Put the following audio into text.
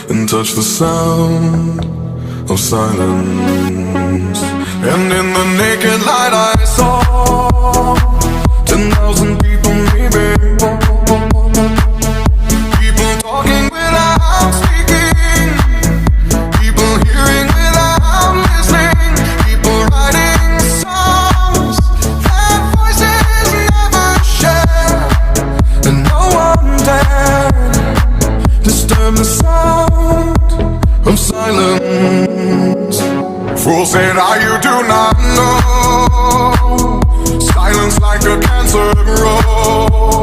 and touch the sound of silence. And in the naked light I saw 10,000 people, maybe. People talking without speaking, people hearing without listening, people writing songs that voices never share, and no one dared disturb the sound of silence. Fool said, you do not know. Silence like a cancer grows.